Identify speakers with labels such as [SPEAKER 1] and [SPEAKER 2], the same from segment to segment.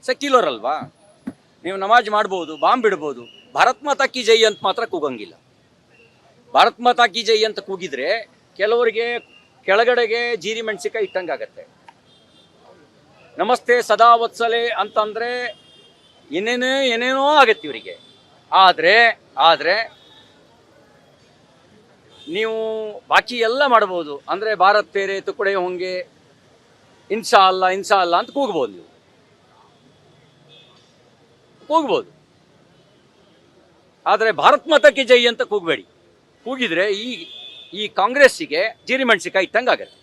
[SPEAKER 1] Secular ಅಲ್ವಾ? ನೀವು ನಮಾಜ್ ಮಾಡ್ಬೋದು, ಬಾಂಬ್ ಬಿಡ್ಬೋದು, ಭಾರತ್ ಮಾತಾ ಕಿ ಜೈ ಅಂತ ಮಾತ್ರ ಕೂಗಂಗಿಲ್ಲ. ಭಾರತ್ ಮಾತಾ ಕಿ ಜೈ ಅಂತ ಕೂಗಿದ್ರೆ ಕೆಲವರಿಗೆ ಕೆಳಗಡೆಗೆ ಜೀರಿ ಮೆಣಸಿಕಾಯಿ ಇಟ್ಟಂಗಾಗತ್ತೆ. ನಮಸ್ತೆ ಸದಾ ವತ್ಸಲೆ ಅಂತಂದರೆ ಏನೇನೋ ಆಗತ್ತೆ ಇವರಿಗೆ. ಆದರೆ ನೀವು ಬಾಕಿ ಎಲ್ಲ ಮಾಡ್ಬೋದು. ಅಂದರೆ ಭಾರತ್ ತೇರೆ ತುಕಡೆ ಹೊಂಗೆ ಇನ್ಶಾ ಅಲ್ಲ ಅಂತ ಕೂಗ್ಬೋದು. ನೀವು ಕೂಗ್ಬೋದು, ಆದರೆ ಭಾರತ್ ಮಾತಾ ಕಿ ಜೈ ಅಂತ ಕೂಗಬೇಡಿ. ಕೂಗಿದ್ರೆ ಈ ಕಾಂಗ್ರೆಸ್ಸಿಗೆ ಜೀರಿ ಮೆಣಸಿಕಾಯಿ ಇಟ್ಟಂಗಾಗತ್ತೆ.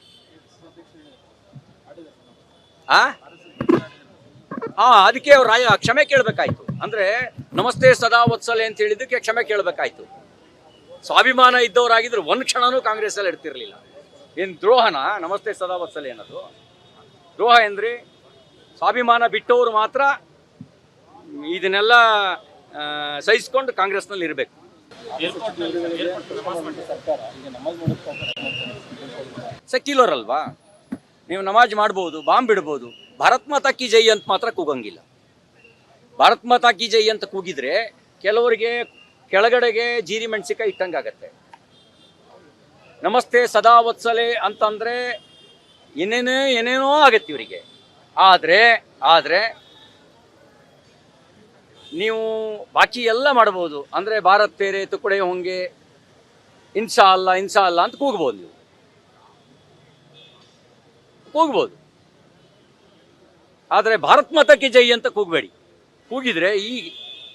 [SPEAKER 1] ಅದಕ್ಕೆ ಅವ್ರು ಕ್ಷಮೆ ಕೇಳಬೇಕಾಯ್ತು. ಅಂದರೆ ನಮಸ್ತೆ ಸದಾ ವತ್ಸಲೆ ಅಂತ ಹೇಳಿದ್ದಕ್ಕೆ ಕ್ಷಮೆ ಕೇಳಬೇಕಾಯ್ತು. ಸ್ವಾಭಿಮಾನ ಇದ್ದವರಾಗಿದ್ರು ಒಂದು ಕ್ಷಣನೂ ಕಾಂಗ್ರೆಸ್ಸಲ್ಲಿ ಇಡ್ತಿರ್ಲಿಲ್ಲ. ಏನು ದ್ರೋಹನ ನಮಸ್ತೆ ಸದಾ ವತ್ಸಲೆ ಅನ್ನೋದು? ದ್ರೋಹ ಎಂದ್ರಿ ಸ್ವಾಭಿಮಾನ ಬಿಟ್ಟವರು ಮಾತ್ರ ಇದನ್ನೆಲ್ಲ ಸಹಿಸ್ಕೊಂಡು ಕಾಂಗ್ರೆಸ್ನಲ್ಲಿ ಇರಬೇಕು. ಸೆಕ್ಯುಲರ್ ಅಲ್ವಾ? ನೀವು ನಮಾಜ್ ಮಾಡ್ಬೋದು, ಬಾಂಬ್ ಬಿಡ್ಬೋದು, ಭಾರತ್ ಮಾತಾ ಕಿ ಜೈ ಅಂತ ಮಾತ್ರ ಕೂಗಂಗಿಲ್ಲ. ಭಾರತ್ ಮಾತಾ ಕಿ ಜೈ ಅಂತ ಕೂಗಿದ್ರೆ ಕೆಲವರಿಗೆ ಕೆಳಗಡೆಗೆ ಜೀರಿ ಮೆಣಸಿಕಾಯಿ ಇಟ್ಟಂಗಾಗತ್ತೆ. ನಮಸ್ತೆ ಸದಾ ವತ್ಸಲೆ ಅಂತಂದರೆ ಏನೇನೋ ಆಗತ್ತೆ ಇವರಿಗೆ. ಆದರೆ ನೀವು ಬಾಕಿ ಎಲ್ಲ ಮಾಡ್ಬೋದು. ಅಂದರೆ ಭಾರತ್ ತೇರೆ ತುಕಡೆ ಹೊಂಗೆ ಇನ್ಶಾ ಅಲ್ಲ ಅಂತ ಕೂಗ್ಬೋದು. ನೀವು ಕೂಗ್ಬೋದು, ಆದರೆ ಭಾರತ್ ಮಾತಾ ಕಿ ಜೈ ಅಂತ ಕೂಗಬೇಡಿ. ಕೂಗಿದ್ರೆ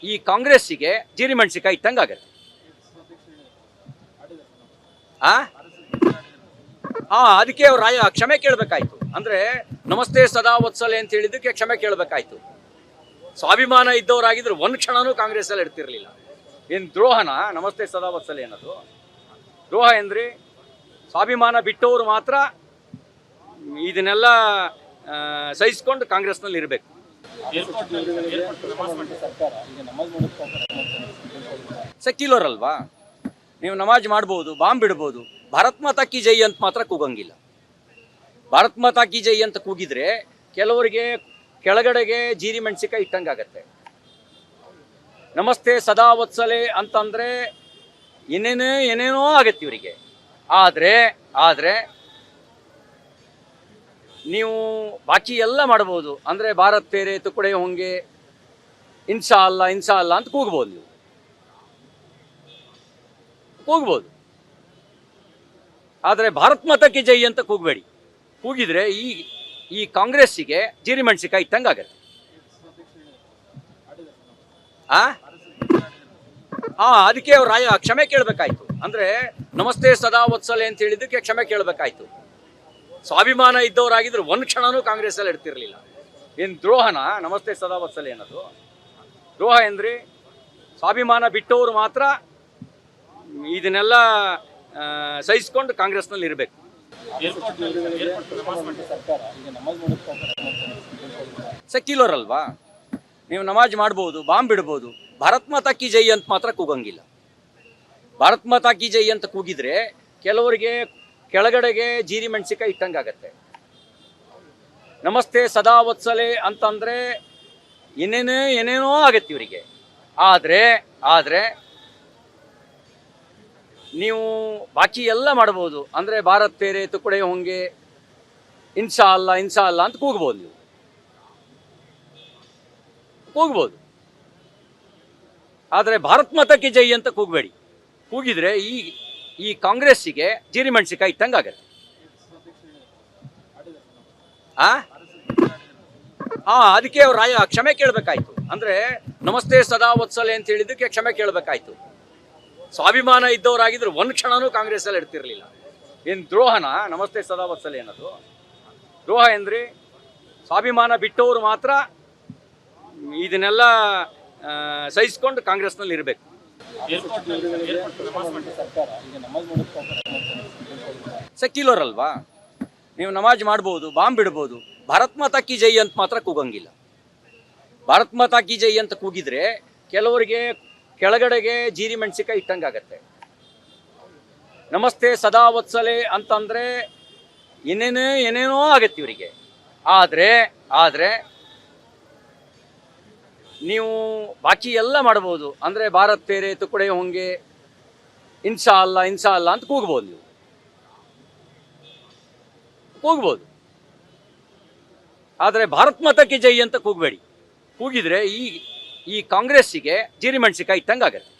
[SPEAKER 1] ಈ ಕಾಂಗ್ರೆಸ್ಸಿಗೆ ಜೀರಿ ಮೆಣಸಿಕಾಯಿ ಇಟ್ಟಂಗಾಗತ್ತೆ. ಅದಕ್ಕೆ ಅವ್ರು ಕ್ಷಮೆ ಕೇಳಬೇಕಾಯ್ತು. ಅಂದರೆ ನಮಸ್ತೆ ಸದಾ ವತ್ಸಲೆ ಅಂತ ಹೇಳಿದ್ದಕ್ಕೆ ಕ್ಷಮೆ ಕೇಳಬೇಕಾಯ್ತು. ಸ್ವಾಭಿಮಾನ ಇದ್ದವರಾಗಿದ್ರು ಒಂದು ಕ್ಷಣನೂ ಕಾಂಗ್ರೆಸ್ಸಲ್ಲಿ ಇಡ್ತಿರ್ಲಿಲ್ಲ. ಏನು ದ್ರೋಹನ ನಮಸ್ತೆ ಸದಾ ವತ್ಸಲೆ ಅನ್ನೋದು? ದ್ರೋಹ ಎಂದ್ರಿ ಸ್ವಾಭಿಮಾನ ಬಿಟ್ಟವರು ಮಾತ್ರ ಇದನ್ನೆಲ್ಲ ಸಹಿಸ್ಕೊಂಡು ಕಾಂಗ್ರೆಸ್ನಲ್ಲಿ ಇರಬೇಕು. ಸೆಕ್ಯುಲರ್ ಅಲ್ವಾ? ನೀವು ನಮಾಜ್ ಮಾಡ್ಬೋದು, ಬಾಂಬ್ ಬಿಡ್ಬೋದು, ಭಾರತ್ ಮಾತಾ ಕಿ ಜೈ ಅಂತ ಮಾತ್ರ ಕೂಗಂಗಿಲ್ಲ. ಭಾರತ್ ಮಾತಾ ಕಿ ಜೈ ಅಂತ ಕೂಗಿದ್ರೆ ಕೆಲವರಿಗೆ ಕೆಳಗಡೆಗೆ ಜೀರಿ ಮೆಣಸಿಕಾಯಿ ಇಟ್ಟಂಗಾಗತ್ತೆ. ನಮಸ್ತೆ ಸದಾ ವತ್ಸಲೆ ಅಂತಂದರೆ ಏನೇನೋ ಆಗತ್ತೆ ಇವರಿಗೆ. ಆದರೆ ನೀವು ಬಾಕಿ ಎಲ್ಲ ಮಾಡ್ಬೋದು. ಅಂದರೆ ಭಾರತ್ ತೇರೆ ತುಕಡೆ ಹೊಂಗೆ ಇನ್ಶಾ ಅಲ್ಲ ಅಂತ ಕೂಗ್ಬೋದು. ನೀವು ಕೂಗ್ಬೋದು, ಆದರೆ ಭಾರತ್ ಮಾತಾ ಕಿ ಜೈ ಅಂತ ಕೂಗಬೇಡಿ. ಕೂಗಿದ್ರೆ ಈ ಕಾಂಗ್ರೆಸ್ಸಿಗೆ ಜೀರಿ ಮೆಣಸಿಕಾಯಿ ಇಟ್ಟಂಗಾಗತ್ತೆ. ಅದಕ್ಕೆ ಅವ್ರು ಕ್ಷಮೆ ಕೇಳಬೇಕಾಯ್ತು. ಅಂದರೆ ನಮಸ್ತೆ ಸದಾ ವತ್ಸಲೆ ಅಂತ ಹೇಳಿದ್ದಕ್ಕೆ ಕ್ಷಮೆ ಕೇಳಬೇಕಾಯ್ತು. ಸ್ವಾಭಿಮಾನ ಇದ್ದವರಾಗಿದ್ರು ಒಂದು ಕ್ಷಣನೂ ಕಾಂಗ್ರೆಸ್ಸಲ್ಲಿ ಇಡ್ತಿರ್ಲಿಲ್ಲ. ಏನು ದ್ರೋಹನ ನಮಸ್ತೆ ಸದಾ ವತ್ಸಲೆ ಅನ್ನೋದು? ದ್ರೋಹ ಎಂದ್ರಿ ಸ್ವಾಭಿಮಾನ ಬಿಟ್ಟವರು ಮಾತ್ರ ಇದನ್ನೆಲ್ಲ ಸಹಿಸ್ಕೊಂಡು ಕಾಂಗ್ರೆಸ್ನಲ್ಲಿ ಇರಬೇಕು. ಸೆಕ್ಯುಲರ್ ಅಲ್ವಾ? ನೀವು ನಮಾಜ್ ಮಾಡ್ಬೋದು, ಬಾಂಬ್ ಬಿಡ್ಬೋದು, ಭಾರತ್ ಮಾತಾ ಕಿ ಜೈ ಅಂತ ಮಾತ್ರ ಕೂಗಂಗಿಲ್ಲ. ಭಾರತ್ ಮಾತಾ ಕಿ ಜೈ ಅಂತ ಕೂಗಿದ್ರೆ ಕೆಲವರಿಗೆ ಕೆಳಗಡೆಗೆ ಜೀರಿ ಮೆಣಸಿಕಾಯಿ ಇಟ್ಟಂಗಾಗತ್ತೆ. ನಮಸ್ತೆ ಸದಾ ವತ್ಸಲೆ ಅಂತಂದರೆ ಏನೇನೋ ಆಗತ್ತೆ ಇವರಿಗೆ. ಆದರೆ ನೀವು ಬಾಕಿ ಎಲ್ಲ ಮಾಡ್ಬೋದು. ಅಂದರೆ ಭಾರತ್ ತೇರೆ ತುಕಡೆ ಹೊಂಗೆ ಇನ್ಶಾ ಅಲ್ಲ ಅಂತ ಕೂಗ್ಬೋದು. ನೀವು ಕೂಗ್ಬೋದು, ಆದರೆ ಭಾರತ್ ಮಾತಾ ಕಿ ಜೈ ಅಂತ ಕೂಗಬೇಡಿ. ಕೂಗಿದ್ರೆ ಈ ಕಾಂಗ್ರೆಸ್ಸಿಗೆ ಜೀರಿ ಮೆಣಸಿಕಾಯಿ ಇಟ್ಟಂಗಾಗತ್ತೆ. ಅದಕ್ಕೆ ಅವ್ರು ಕ್ಷಮೆ ಕೇಳಬೇಕಾಯ್ತು. ಅಂದರೆ ನಮಸ್ತೆ ಸದಾ ವತ್ಸಲೆ ಅಂತ ಹೇಳಿದ್ದಕ್ಕೆ ಕ್ಷಮೆ ಕೇಳಬೇಕಾಯ್ತು. ಸ್ವಾಭಿಮಾನ ಇದ್ದವರಾಗಿದ್ರು ಒಂದು ಕ್ಷಣನೂ ಕಾಂಗ್ರೆಸ್ಸಲ್ಲಿ ಇಡ್ತಿರ್ಲಿಲ್ಲ. ಏನು ದ್ರೋಹನ ನಮಸ್ತೆ ಸದಾ ವತ್ಸಲೆ ಅನ್ನೋದು? ದ್ರೋಹ ಎಂದ್ರಿ ಸ್ವಾಭಿಮಾನ ಬಿಟ್ಟವರು ಮಾತ್ರ ಇದನ್ನೆಲ್ಲ ಸಹಿಸ್ಕೊಂಡು ಕಾಂಗ್ರೆಸ್ನಲ್ಲಿ ಇರಬೇಕು. ಸೆಕ್ಯುಲರ್ ಅಲ್ವಾ? ನೀವು ನಮಾಜ್ ಮಾಡ್ಬೋದು, ಬಾಂಬ್ ಬಿಡ್ಬೋದು, ಭಾರತ್ ಮಾತಾ ಕಿ ಜೈ ಅಂತ ಮಾತ್ರ ಕೂಗಂಗಿಲ್ಲ. ಭಾರತ್ ಮಾತಾ ಕಿ ಜೈ ಅಂತ ಕೂಗಿದ್ರೆ ಕೆಲವರಿಗೆ ಕೆಳಗಡೆಗೆ ಜೀರಿ ಮೆಣಸಿಕಾಯಿ ಇಟ್ಟಂಗಾಗತ್ತೆ. ನಮಸ್ತೆ ಸದಾ ವತ್ಸಲೆ ಅಂತಂದರೆ ಏನೇನೋ ಆಗತ್ತೆ ಇವರಿಗೆ. ಆದರೆ ಆದರೆ ನೀವು ಬಾಕಿ ಎಲ್ಲ ಮಾಡ್ಬೋದು. ಅಂದರೆ ಭಾರತ್ ತೇರೆ ತುಕಡೆ ಹೋಂಗೆ, ಇನ್ಸಾ ಅಲ್ಲ ಅಂತ ಕೂಗ್ಬೋದು. ನೀವು ಕೂಗ್ಬೋದು, ಆದರೆ ಭಾರತ್ ಮಾತಾಕಿ ಜೈ ಅಂತ ಕೂಗಬೇಡಿ. ಕೂಗಿದ್ರೆ ಈ ಕಾಂಗ್ರೆಸ್ಸಿಗೆ ಜೀರಿಮೆಣಸಿಕಾಯಿ ಇಟ್ಟಂಗಾಗತ್ತೆ.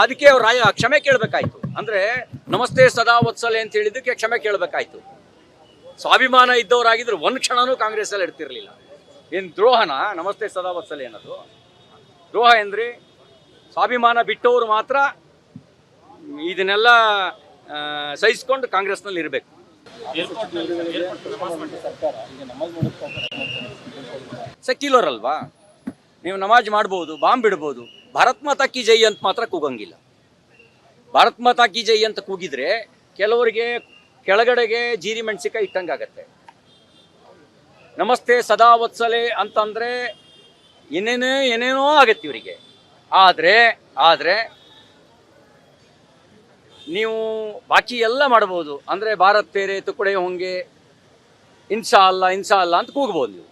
[SPEAKER 1] ಅದಕ್ಕೆ ಅವ್ರು ಕ್ಷಮೆ ಕೇಳಬೇಕಾಯ್ತು. ಅಂದರೆ ನಮಸ್ತೆ ಸದಾ ವತ್ಸಲೆ ಅಂತ ಹೇಳಿದ್ದಕ್ಕೆ ಕ್ಷಮೆ ಕೇಳಬೇಕಾಯ್ತು. ಸ್ವಾಭಿಮಾನ ಇದ್ದವರಾಗಿದ್ರು ಒಂದು ಕ್ಷಣನೂ ಕಾಂಗ್ರೆಸ್ಸಲ್ಲಿ ಇರ್ತಿರ್ಲಿಲ್ಲ. ಏನು ದ್ರೋಹನ ನಮಸ್ತೆ ಸದಾ ವತ್ಸಲೆ ಅನ್ನೋದು? ದ್ರೋಹ ಎಂದ್ರಿ ಸ್ವಾಭಿಮಾನ ಬಿಟ್ಟವರು ಮಾತ್ರ ಇದನ್ನೆಲ್ಲ ಸಹಿಸ್ಕೊಂಡು ಕಾಂಗ್ರೆಸ್ನಲ್ಲಿ ಇರಬೇಕು. ಸೆಕ್ಯುಲರ್ ಅಲ್ವಾ? ನೀವು ನಮಾಜ್ ಮಾಡ್ಬೋದು, ಬಾಂಬ್ ಬಿಡ್ಬೋದು, ಭಾರತ್ ಮಾತಾ ಕಿ ಜೈ ಅಂತ ಮಾತ್ರ ಕೂಗಂಗಿಲ್ಲ. ಭಾರತ್ ಮಾತಾ ಕಿ ಜೈ ಅಂತ ಕೂಗಿದ್ರೆ ಕೆಲವರಿಗೆ ಕೆಳಗಡೆಗೆ ಜೀರಿ ಮೆಣಸಿಕಾಯಿ ಇಟ್ಟಂಗಾಗತ್ತೆ. ನಮಸ್ತೆ ಸದಾ ವತ್ಸಲೆ ಅಂತಂದರೆ ಏನೇನೋ ಆಗತ್ತೆ ಇವರಿಗೆ. ಆದರೆ ನೀವು ಬಾಕಿ ಎಲ್ಲ ಮಾಡ್ಬೋದು. ಅಂದರೆ ಭಾರತ್ ತೇರೆ ತುಕಡೆ ಹೋಂಗೆ, ಇನ್ಸಾ ಅಲ್ಲ ಅಂತ ಕೂಗ್ಬೋದು. ನೀವು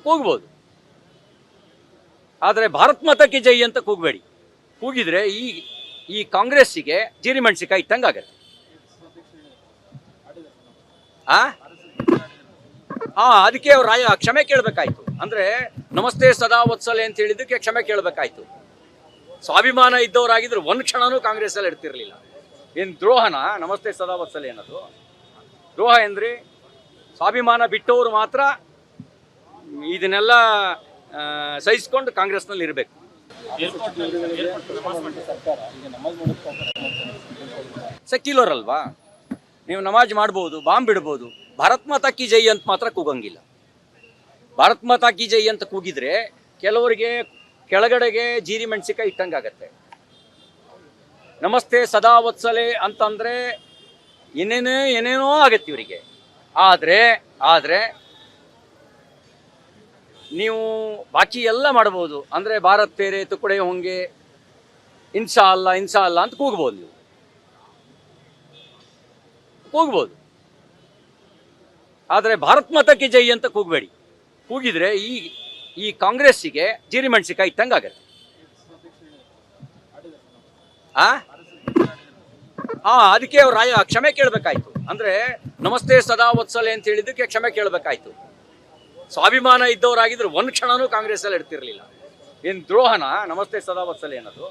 [SPEAKER 1] ಕೂಗ್ಬೋದು, ಆದರೆ ಭಾರತ್ ಮಾತಾಕಿ ಜೈ ಅಂತ ಕೂಗಬೇಡಿ. ಕೂಗಿದ್ರೆ ಈ ಕಾಂಗ್ರೆಸ್ಸಿಗೆ ಜೀರಿಮೆಣಸಿಕಾಯಿ ಇಟ್ಟಂಗಾಗತ್ತೆ. ಅದಕ್ಕೆ ಅವ್ರು ಕ್ಷಮೆ ಕೇಳಬೇಕಾಯ್ತು. ಅಂದರೆ ನಮಸ್ತೆ ಸದಾ ವತ್ಸಲೆ ಅಂತ ಹೇಳಿದ್ದಕ್ಕೆ ಕ್ಷಮೆ ಕೇಳಬೇಕಾಯ್ತು. ಸ್ವಾಭಿಮಾನ ಇದ್ದವರಾಗಿದ್ರು ಒಂದು ಕ್ಷಣನೂ ಕಾಂಗ್ರೆಸ್ಸಲ್ಲಿ ಇರ್ತಿರ್ಲಿಲ್ಲ. ಏನು ದ್ರೋಹನ ನಮಸ್ತೆ ಸದಾ ವತ್ಸಲೆ ಅನ್ನೋದು? ದ್ರೋಹ ಎಂದ್ರಿ ಸ್ವಾಭಿಮಾನ ಬಿಟ್ಟವರು ಮಾತ್ರ ಇದನ್ನೆಲ್ಲ ಸಹಿಸ್ಕೊಂಡು ಕಾಂಗ್ರೆಸ್ನಲ್ಲಿ ಇರಬೇಕು. ಸೆಕ್ಯುಲರ್ ಅಲ್ವಾ? ನೀವು ನಮಾಜ್ ಮಾಡ್ಬೋದು, ಬಾಂಬ್ ಬಿಡ್ಬೋದು, ಭಾರತ್ ಮಾತಾ ಕಿ ಜೈ ಅಂತ ಮಾತ್ರ ಕೂಗಂಗಿಲ್ಲ. ಭಾರತ್ ಮಾತಾ ಕಿ ಜೈ ಅಂತ ಕೂಗಿದ್ರೆ ಕೆಲವರಿಗೆ ಕೆಳಗಡೆಗೆ ಜೀರಿ ಮೆಣಸಿಕಾಯಿ ಇಟ್ಟಂಗಾಗತ್ತೆ. ನಮಸ್ತೆ ಸದಾ ವತ್ಸಲೆ ಅಂತಂದರೆ ಏನೇನೋ ಆಗತ್ತೆ ಇವರಿಗೆ. ಆದರೆ ನೀವು ಬಾಕಿ ಎಲ್ಲ ಮಾಡ್ಬೋದು. ಅಂದರೆ ಭಾರತ್ ತೇರೆ ತುಕಡೆ ಹೋಂಗೆ, ಇನ್ಸಾ ಅಲ್ಲ ಅಂತ ಕೂಗ್ಬೋದು. ನೀವು ಕೂಗ್ಬೋದು, ಆದರೆ ಭಾರತ್ ಮಾತಾಕಿ ಜೈ ಅಂತ ಕೂಗಬೇಡಿ. ಕೂಗಿದ್ರೆ ಈ ಕಾಂಗ್ರೆಸ್ಸಿಗೆ ಜೀರಿಮೆಣಸಿಕಾಯಿ ಇಟ್ಟಂಗಾಗತ್ತೆ. ಅದಕ್ಕೆ ಅವ್ರು ಕ್ಷಮೆ ಕೇಳಬೇಕಾಯ್ತು. ಅಂದರೆ ನಮಸ್ತೆ ಸದಾ ವತ್ಸಲೆ ಅಂತ ಹೇಳಿದ್ದಕ್ಕೆ ಕ್ಷಮೆ ಕೇಳಬೇಕಾಯ್ತು. ಸ್ವಾಭಿಮಾನ ಇದ್ದವರಾಗಿದ್ರು ಒಂದು ಕ್ಷಣನೂ ಕಾಂಗ್ರೆಸ್ಸಲ್ಲಿ ಇರ್ತಿರ್ಲಿಲ್ಲ. ಏನು ದ್ರೋಹನ ನಮಸ್ತೆ ಸದಾ ವತ್ಸಲೆ ಅನ್ನೋದು?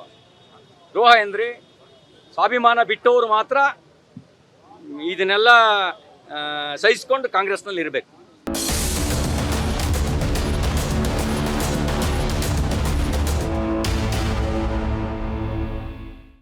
[SPEAKER 1] ದ್ರೋಹ ಎಂದ್ರಿ ಸ್ವಾಭಿಮಾನ ಬಿಟ್ಟವರು ಮಾತ್ರ ಇದನ್ನೆಲ್ಲ ಸಹಿಸ್ಕೊಂಡು ಕಾಂಗ್ರೆಸ್ನಲ್ಲಿ ಇರಬೇಕು.